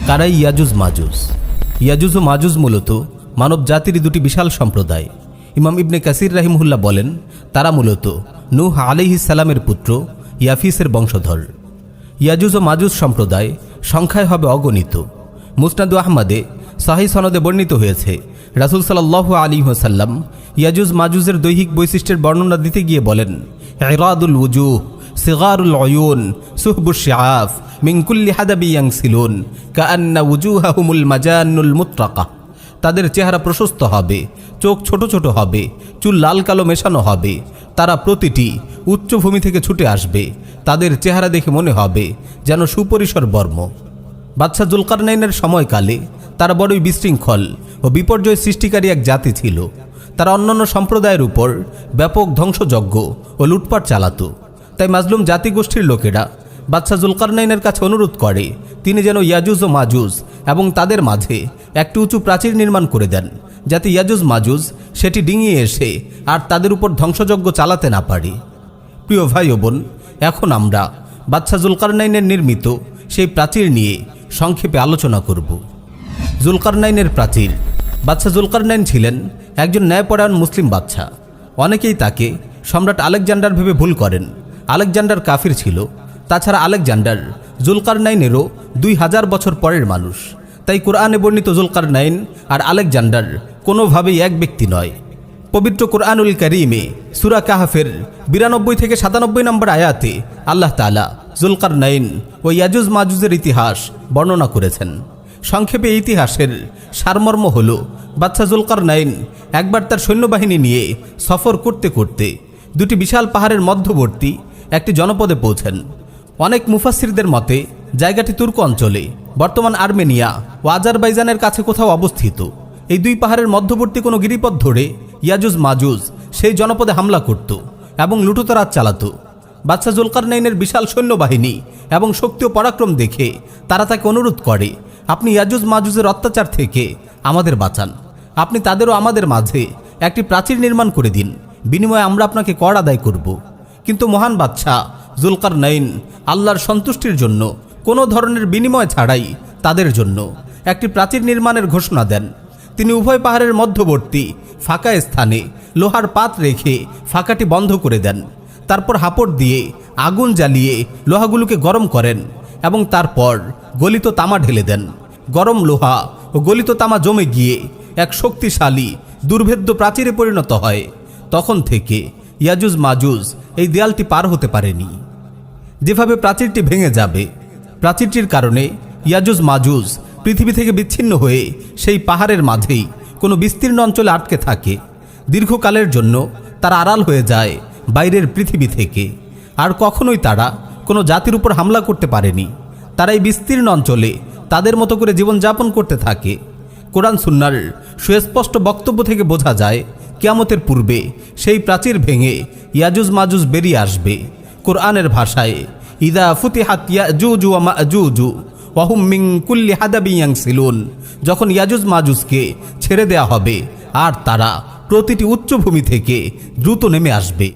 কারাই ইয়াজুজ মাজুজ। ইয়াজুজ ও মাজুজ মূলত মানব জাতির দুটি বিশাল সম্প্রদায়। ইমাম ইবনে কাসির রাহিমহুল্লাহ বলেন, তারা মূলত নূহ আলাইহিস সালামের পুত্র ইয়াফিসের বংশধর। ইয়াজুজ ও মাজুজ সম্প্রদায় সংখ্যায় হবে অগণিত। মুসনাদ আহমদে সহিহ সনদে বর্ণিত হয়েছে, রাসূল সাল্লাল্লাহু আলাইহি ওয়াসাল্লাম ইয়াজুজ মাজুজের দৈহিক বৈশিষ্ট্যের বর্ণনা দিতে গিয়ে বলেন, ইরাদুল ওয়ুজুহ, সিগারুল উয়ুন, সুহবুশ শিআফ, মিন কুল্লি হাদাবি ইয়ানসিলুন, কাআন্না ওয়ুজুহাহুমুল মাজানুল মুতরাকা। তাদের চেহারা প্রশস্ত হবে, চোখ ছোট ছোট হবে, চুল লাল কালো মেশানো হবে। তারা প্রতিটি উচ্চভূমি থেকে ছুটে আসবে। তাদের চেহারা দেখে মনে হবে যেন সুপরিসর বর্ম। বাদশাহ জুলকারনাইনের সময়কালে তারা বড়ই বিশৃঙ্খল ও বিপর্যয় সৃষ্টিকারী এক জাতি ছিল। তারা অন্যান্য সম্প্রদায়ের উপর ব্যাপক ধ্বংসযজ্ঞ ও লুটপাট চালাত। তাই মাজলুম জাতিগোষ্ঠীর লোকেরা বাদশাহ জুলকারনাইনের কাছে অনুরোধ করে তিনি যেন ইয়াজুজ ও মাজুজ এবং তাদের মাঝে একটি উঁচু প্রাচীর নির্মাণ করে দেন, যাতে ইয়াজুজ মাজুজ সেটি ডিঙিয়ে এসে আর তাদের উপর ধ্বংসযজ্ঞ চালাতে না পারে। প্রিয় ভাই ও বোন, এখন আমরা বাদশাহ জুলকারনাইনের নির্মিত সেই প্রাচীর নিয়ে সংক্ষেপে আলোচনা করব। জুলকারনাইনের প্রাচীর। বাদশাহ জুলকারনাইন ছিলেন একজন ন্যায়পরায়ণ মুসলিম বাদশাহ। অনেকেই তাকে সম্রাট আলেকজান্ডার ভেবে ভুল করেন। আলেকজান্ডার কাফির ছিল। তাছাড়া আলেকজান্ডার জুলকারনাইনেরও 2000 বছর পরের মানুষ। তাই কোরআনে বর্ণিত জুলকারনাইন আর আলেকজান্ডার কোনোভাবেই এক ব্যক্তি নয়। পবিত্র কোরআনুল কারীমে সূরা কাহফের 92 থেকে 97 নম্বর আয়াতে আল্লাহ তাআলা জুলকারনাইন ও ইয়াজুজ মাজুজের ইতিহাস বর্ণনা করেছেন। সংক্ষেপে ইতিহাসের সারমর্ম হল, বাদশাহ জুলকারনাইন একবার তার সৈন্যবাহিনী নিয়ে সফর করতে করতে দুটি বিশাল পাহাড়ের মধ্যবর্তী একটি জনপদে পৌঁছেন। অনেক মুফাসসিরদের মতে জায়গাটি তুর্ক অঞ্চলে, বর্তমান আর্মেনিয়া ও আজারবাইজানের কাছে কোথাও অবস্থিত। এই দুই পাহাড়ের মধ্যবর্তী কোনো গিরিপথ ধরে ইয়াজুজ মাজুজ সেই জনপদে হামলা করত এবং লুটতরাজ চালাত। বাদশাহ জুলকারনাইনের বিশাল সৈন্যবাহিনী এবং শক্তি ও পরাক্রম দেখে তারা তাকে অনুরোধ করে, আপনি ইয়াজুজ মাজুজের অত্যাচার থেকে আমাদের বাঁচান। আপনি তাদেরও আমাদের মাঝে একটি প্রাচীর নির্মাণ করে দিন, বিনিময়ে আমরা আপনাকে কর আদায় করব। কিন্তু মহান বাদশাহ জুলকারনাইন আল্লাহর সন্তুষ্টির জন্য কোনো ধরনের বিনিময় ছাড়াই তাদের জন্য একটি প্রাচীর নির্মাণের ঘোষণা দেন। তিনি উভয় পাহাড়ের মধ্যবর্তী ফাঁকা স্থানে লোহার পাত রেখে ফাঁকাটি বন্ধ করে দেন। তারপর হাপড় দিয়ে আগুন জ্বালিয়ে লোহাগুলোকে গরম করেন এবং তারপর গলিত তামা ঢেলে দেন। গরম লোহা ও গলিত তামা জমে গিয়ে এক শক্তিশালী দুর্ভেদ্য প্রাচীরে পরিণত হয়। তখন থেকে ইয়াজুজ মাজুজ এই দেয়ালটি পার হতে পারেনি। যেভাবে প্রাচীরটি ভেঙে যাবে, প্রাচীরটির কারণে ইয়াজুজ মাজুজ পৃথিবী থেকে বিচ্ছিন্ন হয়ে সেই পাহাড়ের মাঝেই কোনো বিস্তীর্ণ অঞ্চলে আটকে থাকে। দীর্ঘকালের জন্য তারা আড়াল হয়ে যায় বাইরের পৃথিবী থেকে। আর কখনোই তারা কোনো জাতির উপর হামলা করতে পারেনি। তারা এই বিস্তীর্ণ অঞ্চলে তাদের মতো করে জীবনযাপন করতে থাকে। কোরআন সুন্নাহর সুস্পষ্ট বক্তব্য থেকে বোঝা যায়, কিয়ামতের পূর্বে সেই প্রাচীর ভেঙে ইয়াজুজ মাজুজ বেরিয়ে আসবে। কোরআনের ভাষায়, ইদা ফুতিহাত ইয়াজুজু ওয়া মাজুজু ওয়া হুম মিন কুল্লি হাদাবি ইয়ানসিলুন, যখন ইয়াজুজ মাজুজকে ছেড়ে দেয়া হবে আর তারা প্রতিটি উচ্চভূমি থেকে দ্রুত নেমে আসবে।